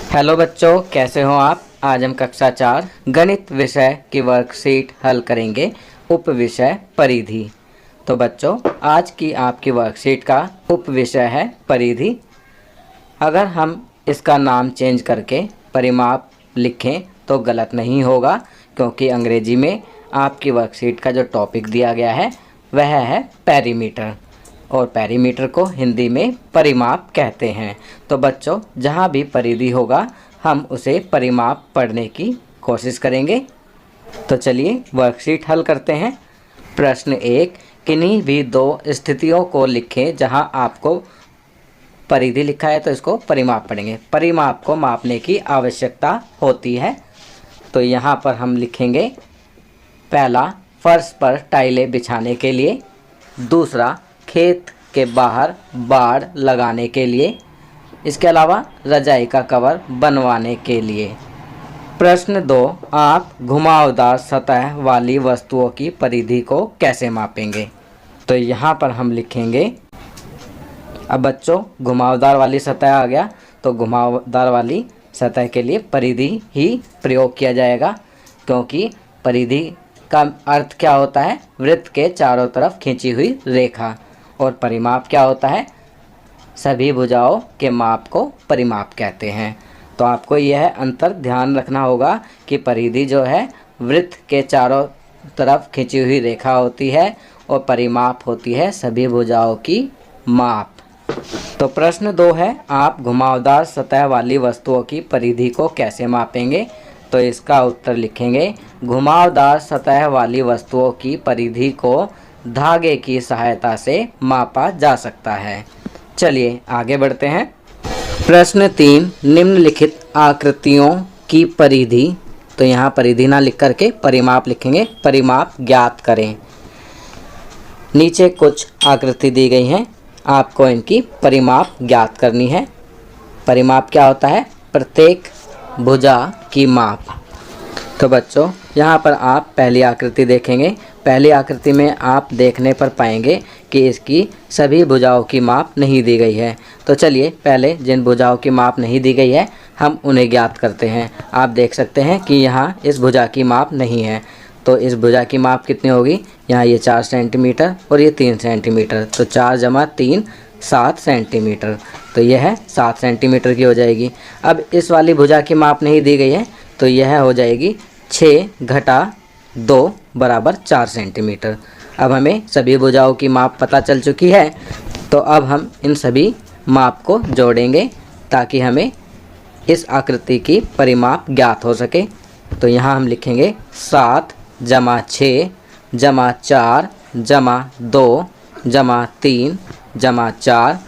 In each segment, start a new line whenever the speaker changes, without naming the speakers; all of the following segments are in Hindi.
हेलो बच्चों, कैसे हो आप। आज हम कक्षा 4 गणित विषय की वर्कशीट हल करेंगे। उप विषय परिधि। तो बच्चों, आज की आपकी वर्कशीट का उप विषय है परिधि। अगर हम इसका नाम चेंज करके परिमाप लिखें तो गलत नहीं होगा, क्योंकि अंग्रेजी में आपकी वर्कशीट का जो टॉपिक दिया गया है वह है पेरीमीटर, और पेरीमीटर को हिंदी में परिमाप कहते हैं। तो बच्चों, जहाँ भी परिधि होगा हम उसे परिमाप पढ़ने की कोशिश करेंगे। तो चलिए वर्कशीट हल करते हैं। प्रश्न 1, किन्हीं भी दो स्थितियों को लिखें जहाँ आपको परिधि लिखा है तो इसको परिमाप पढ़ेंगे। परिमाप को मापने की आवश्यकता होती है। तो यहाँ पर हम लिखेंगे, पहला फर्श पर टाइलें बिछाने के लिए, दूसरा खेत के बाहर बाड़ लगाने के लिए, इसके अलावा रजाई का कवर बनवाने के लिए। प्रश्न 2, आप घुमावदार सतह वाली वस्तुओं की परिधि को कैसे मापेंगे। तो यहाँ पर हम लिखेंगे, अब बच्चों घुमावदार वाली सतह आ गया तो घुमावदार वाली सतह के लिए परिधि ही प्रयोग किया जाएगा, क्योंकि परिधि का अर्थ क्या होता है, वृत्त के चारों तरफ खींची हुई रेखा। और परिमाप क्या होता है, सभी भुजाओं के माप को परिमाप कहते हैं। तो आपको यह अंतर ध्यान रखना होगा कि परिधि जो है वृत्त के चारों तरफ खींची हुई रेखा होती है और परिमाप होती है सभी भुजाओं की माप। तो प्रश्न 2 है, आप घुमावदार सतह वाली वस्तुओं की परिधि को कैसे मापेंगे। तो इसका उत्तर लिखेंगे, घुमावदार सतह वाली वस्तुओं की परिधि को धागे की सहायता से मापा जा सकता है। चलिए आगे बढ़ते हैं। प्रश्न 3, निम्नलिखित आकृतियों की परिधि। तो यहाँ परिधि ना लिख करके परिमाप लिखेंगे। परिमाप ज्ञात करें। नीचे कुछ आकृति दी गई हैं, आपको इनकी परिमाप ज्ञात करनी है। परिमाप क्या होता है, प्रत्येक भुजा की माप। तो बच्चों, यहाँ पर आप पहली आकृति देखेंगे। पहली आकृति में आप देखने पर पाएंगे कि इसकी सभी भुजाओं की माप नहीं दी गई है। तो चलिए पहले जिन भुजाओं की माप नहीं दी गई है हम उन्हें ज्ञात करते हैं। आप देख सकते हैं कि यहाँ इस भुजा की माप नहीं है, तो इस भुजा की माप कितनी होगी, यहाँ ये 4 सेंटीमीटर और ये 3 सेंटीमीटर। तो 4 + 3 7 सेंटीमीटर। तो यह 7 सेंटीमीटर की हो जाएगी। अब इस वाली भुजा की माप नहीं दी गई है, तो यह हो जाएगी 6 - 2 = 4 सेंटीमीटर। अब हमें सभी भुजाओं की माप पता चल चुकी है, तो अब हम इन सभी माप को जोड़ेंगे ताकि हमें इस आकृति की परिमाप ज्ञात हो सके। तो यहाँ हम लिखेंगे 7 + 6 + 4 + 2 + 3 + 4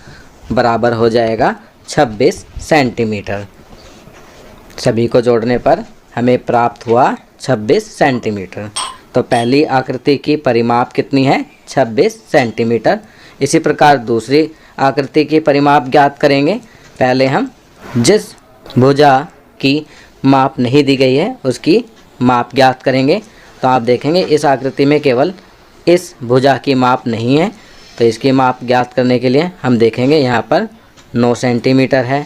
बराबर हो जाएगा 26 सेंटीमीटर। सभी को जोड़ने पर हमें प्राप्त हुआ 26 सेंटीमीटर। तो पहली आकृति की परिमाप कितनी है, 26 सेंटीमीटर। इसी प्रकार दूसरी आकृति की परिमाप ज्ञात करेंगे। पहले हम जिस भुजा की माप नहीं दी गई है उसकी माप ज्ञात करेंगे। तो आप देखेंगे इस आकृति में केवल इस भुजा की माप नहीं है, तो इसकी माप ज्ञात करने के लिए हम देखेंगे यहाँ पर 9 सेंटीमीटर है।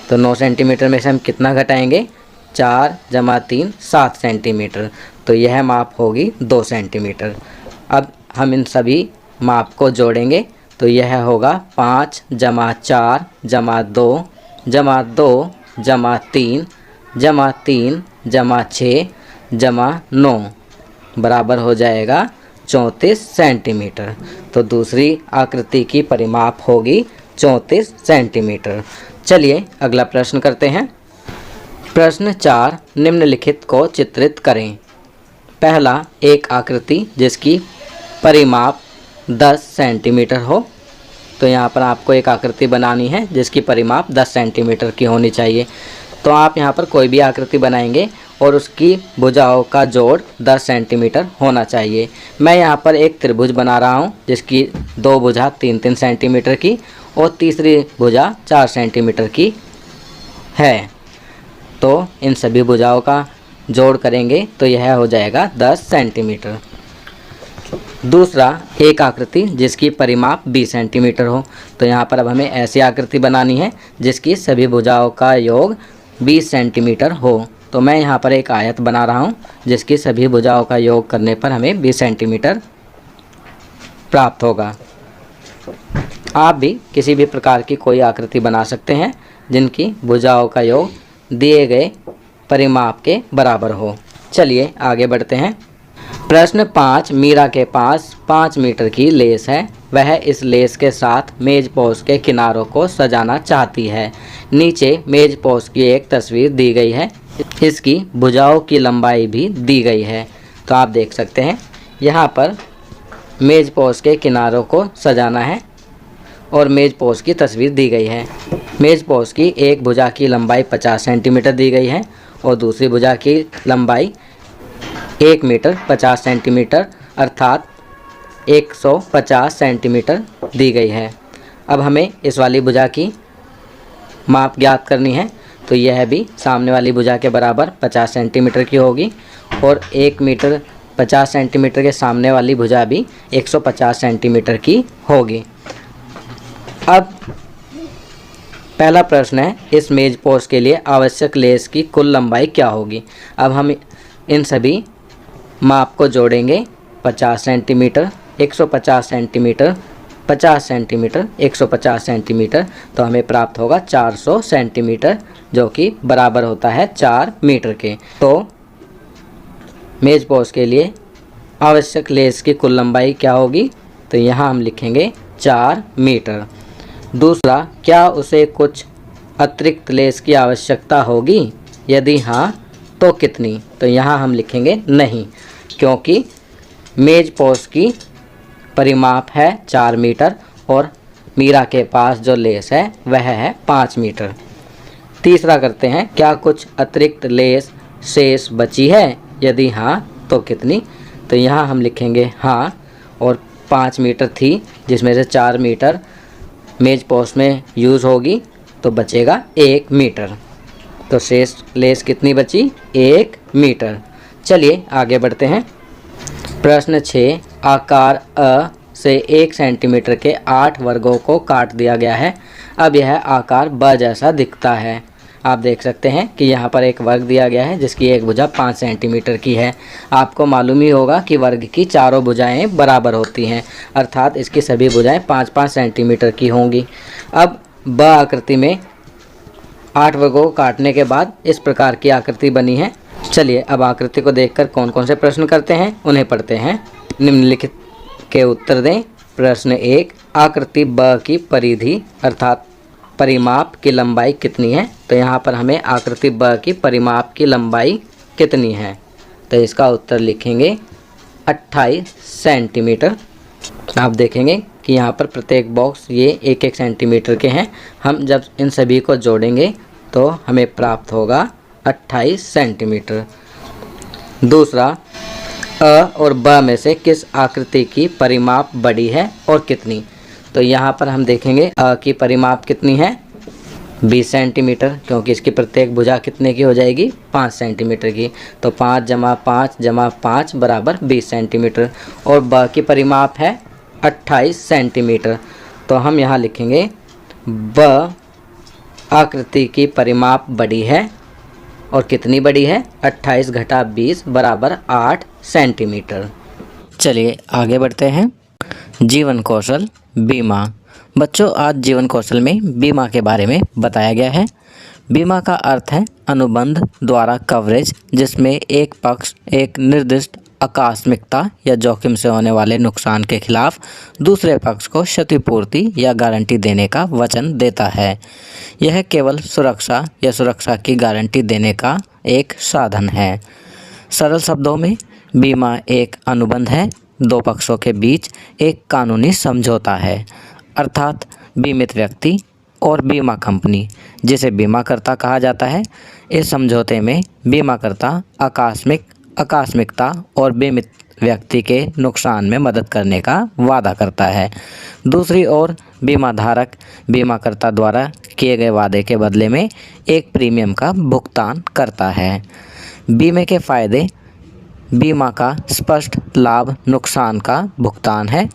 तो 9 सेंटीमीटर में से हम कितना घटाएंगे, 4 + 3 7 सेंटीमीटर। तो यह माप होगी 2 सेंटीमीटर। अब हम इन सभी माप को जोड़ेंगे, तो यह होगा 5 + 4 + 2 + 2 + 3 + 3 + 6 + 9 बराबर हो जाएगा 34 सेंटीमीटर। तो दूसरी आकृति की परिमाप होगी 34 सेंटीमीटर। चलिए अगला प्रश्न करते हैं। प्रश्न 4, निम्नलिखित को चित्रित करें। पहला, एक आकृति जिसकी परिमाप 10 सेंटीमीटर हो। तो यहाँ पर आपको एक आकृति बनानी है जिसकी परिमाप 10 सेंटीमीटर की होनी चाहिए। तो आप यहाँ पर कोई भी आकृति बनाएंगे और उसकी भुजाओं का जोड़ 10 सेंटीमीटर होना चाहिए। मैं यहाँ पर एक त्रिभुज बना रहा हूँ जिसकी 2 भुजा 3-3 सेंटीमीटर की और तीसरी भुजा 4 सेंटीमीटर की है। तो इन सभी भुजाओं का जोड़ करेंगे तो यह हो जाएगा 10 सेंटीमीटर। दूसरा, एक आकृति जिसकी परिमाप 20 सेंटीमीटर हो। तो यहाँ पर अब हमें ऐसी आकृति बनानी है जिसकी सभी भुजाओं का योग 20 सेंटीमीटर हो। तो मैं यहाँ पर एक आयत बना रहा हूँ जिसकी सभी भुजाओं का योग करने पर हमें 20 सेंटीमीटर प्राप्त होगा। आप भी किसी भी प्रकार की कोई आकृति बना सकते हैं जिनकी भुजाओं का योग दिए गए परिमाप के बराबर हो। चलिए आगे बढ़ते हैं। प्रश्न 5, मीरा के पास 5 मीटर की लेस है। वह इस लेस के साथ मेज पोस्ट के किनारों को सजाना चाहती है। नीचे मेज पोस्ट की एक तस्वीर दी गई है। इसकी भुजाओं की लंबाई भी दी गई है। तो आप देख सकते हैं यहाँ पर मेज पोस्ट के किनारों को सजाना है और मेज पोस्ट की तस्वीर दी गई है। मेज पोस्ट की एक भुजा की लंबाई 50 सेंटीमीटर दी गई है और दूसरी भुजा की लंबाई 1 मीटर 50 सेंटीमीटर अर्थात 150 सेंटीमीटर दी गई है। अब हमें इस वाली भुजा की माप ज्ञात करनी है। तो यह भी सामने वाली भुजा के बराबर 50 सेंटीमीटर की होगी और 1 मीटर 50 सेंटीमीटर के सामने वाली भुजा भी 150 सेंटीमीटर की होगी। अब पहला प्रश्न है, इस मेज पोस्ट के लिए आवश्यक लेस की कुल लंबाई क्या होगी। अब हम इन सभी माप को जोड़ेंगे। 50 सेंटीमीटर, 150 सेंटीमीटर, 50 सेंटीमीटर, 150 सेंटीमीटर, तो हमें प्राप्त होगा 400 सेंटीमीटर, जो कि बराबर होता है 4 मीटर के। तो मेज पोस्ट के लिए आवश्यक लेस की कुल लंबाई क्या होगी, तो यहाँ हम लिखेंगे 4 मीटर। दूसरा, क्या उसे कुछ अतिरिक्त लेस की आवश्यकता होगी, यदि हाँ तो कितनी। तो यहाँ हम लिखेंगे नहीं, क्योंकि मेज पोस्ट की परिमाप है 4 मीटर और मीरा के पास जो लेस है वह है 5 मीटर। तीसरा करते हैं, क्या कुछ अतिरिक्त लेस शेष बची है, यदि हाँ तो कितनी। तो यहाँ हम लिखेंगे हाँ, और 5 मीटर थी जिसमें से 4 मीटर मेज पोस्ट में यूज़ होगी, तो बचेगा 1 मीटर। तो शेष लेस कितनी बची, 1 मीटर। चलिए आगे बढ़ते हैं। प्रश्न 6, आकार अ से 1 सेंटीमीटर के 8 वर्गों को काट दिया गया है। अब यह आकार ब जैसा दिखता है। आप देख सकते हैं कि यहाँ पर एक वर्ग दिया गया है जिसकी एक भुजा 5 सेंटीमीटर की है। आपको मालूम ही होगा कि वर्ग की चारों भुजाएं बराबर होती हैं, अर्थात इसकी सभी भुजाएं 5-5 सेंटीमीटर की होंगी। अब ब आकृति में 8 वर्गों को काटने के बाद इस प्रकार की आकृति बनी है। चलिए अब आकृति को देखकर कौन कौन से प्रश्न करते हैं उन्हें पढ़ते हैं। निम्नलिखित के उत्तर दें। प्रश्न 1, आकृति ब की परिधि अर्थात परिमाप की लंबाई कितनी है। तो यहाँ पर हमें आकृति ब की परिमाप की लंबाई कितनी है, तो इसका उत्तर लिखेंगे 28 सेंटीमीटर। आप देखेंगे कि यहाँ पर प्रत्येक बॉक्स ये 1-1 सेंटीमीटर के हैं। हम जब इन सभी को जोड़ेंगे तो हमें प्राप्त होगा 28 सेंटीमीटर। दूसरा, अ और ब में से किस आकृति की परिमाप बड़ी है और कितनी। तो यहाँ पर हम देखेंगे अ की परिमाप कितनी है, 20 सेंटीमीटर, क्योंकि इसकी प्रत्येक भुजा कितने की हो जाएगी, 5 सेंटीमीटर की। तो 5 जमा 5 जमा 5 बराबर 20 सेंटीमीटर। और ब की परिमाप है 28 सेंटीमीटर। तो हम यहाँ लिखेंगे ब आकृति की परिमाप बड़ी है और कितनी बड़ी है, 28 घटा 20 बराबर 8 सेंटीमीटर। चलिए आगे बढ़ते हैं। जीवन कौशल बीमा। बच्चों, आज जीवन कौशल में बीमा के बारे में बताया गया है। बीमा का अर्थ है अनुबंध द्वारा कवरेज, जिसमें एक पक्ष एक निर्दिष्ट आकस्मिकता या जोखिम से होने वाले नुकसान के खिलाफ दूसरे पक्ष को क्षतिपूर्ति या गारंटी देने का वचन देता है। यह केवल सुरक्षा या सुरक्षा की गारंटी देने का एक साधन है। सरल शब्दों में बीमा एक अनुबंध है, दो पक्षों के बीच एक कानूनी समझौता है, अर्थात बीमित व्यक्ति और बीमा कंपनी, जिसे बीमाकर्ता कहा जाता है। इस समझौते में बीमाकर्ता आकस्मिकता और बीमित व्यक्ति के नुकसान में मदद करने का वादा करता है। दूसरी ओर बीमाधारक बीमाकर्ता द्वारा किए गए वादे के बदले में एक प्रीमियम का भुगतान करता है। बीमे के फायदे बीमा का स्पष्ट लाभ नुकसान का भुगतान है।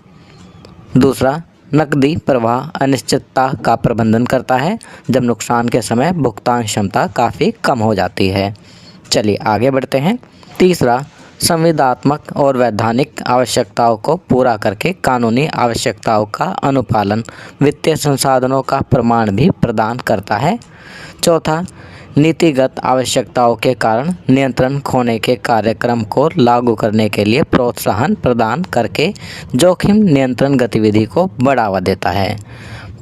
दूसरा, नकदी प्रवाह अनिश्चितता का प्रबंधन करता है जब नुकसान के समय भुगतान क्षमता काफ़ी कम हो जाती है। चलिए आगे बढ़ते हैं। तीसरा, संविदात्मक और वैधानिक आवश्यकताओं को पूरा करके कानूनी आवश्यकताओं का अनुपालन वित्तीय संसाधनों का प्रमाण भी प्रदान करता है। चौथा, नीतिगत आवश्यकताओं के कारण नियंत्रण खोने के कार्यक्रम को लागू करने के लिए प्रोत्साहन प्रदान करके जोखिम नियंत्रण गतिविधि को बढ़ावा देता है।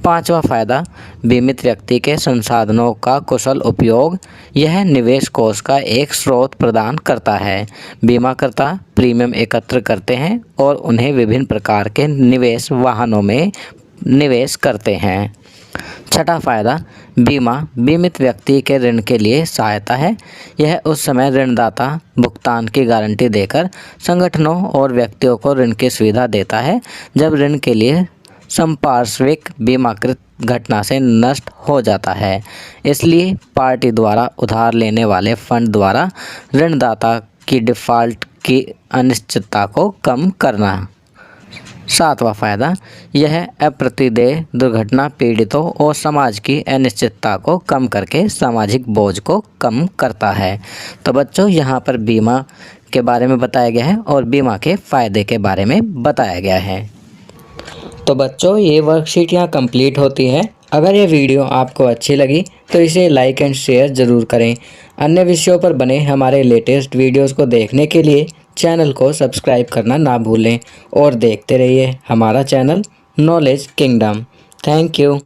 पांचवा फायदा, बीमित व्यक्ति के संसाधनों का कुशल उपयोग। यह निवेश कोष का एक स्रोत प्रदान करता है। बीमाकर्ता प्रीमियम एकत्र करते हैं और उन्हें विभिन्न प्रकार के निवेश वाहनों में निवेश करते हैं। छठा फायदा, बीमा बीमित व्यक्ति के ऋण के लिए सहायता है। यह उस समय ऋणदाता भुगतान की गारंटी देकर संगठनों और व्यक्तियों को ऋण की सुविधा देता है जब ऋण के लिए संपार्श्विक बीमाकृत घटना से नष्ट हो जाता है। इसलिए पार्टी द्वारा उधार लेने वाले फंड द्वारा ऋणदाता की डिफ़ॉल्ट की अनिश्चितता को कम करना। सातवां फायदा, यह अप्रतिदेय दुर्घटना पीड़ितों और समाज की अनिश्चितता को कम करके सामाजिक बोझ को कम करता है। तो बच्चों, यहाँ पर बीमा के बारे में बताया गया है और बीमा के फ़ायदे के बारे में बताया गया है। तो बच्चों, ये वर्कशीट यहाँ कंप्लीट होती है। अगर ये वीडियो आपको अच्छी लगी तो इसे लाइक एंड शेयर ज़रूर करें। अन्य विषयों पर बने हमारे लेटेस्ट वीडियोस को देखने के लिए चैनल को सब्सक्राइब करना ना भूलें और देखते रहिए हमारा channel knowledge kingdom. Thank you.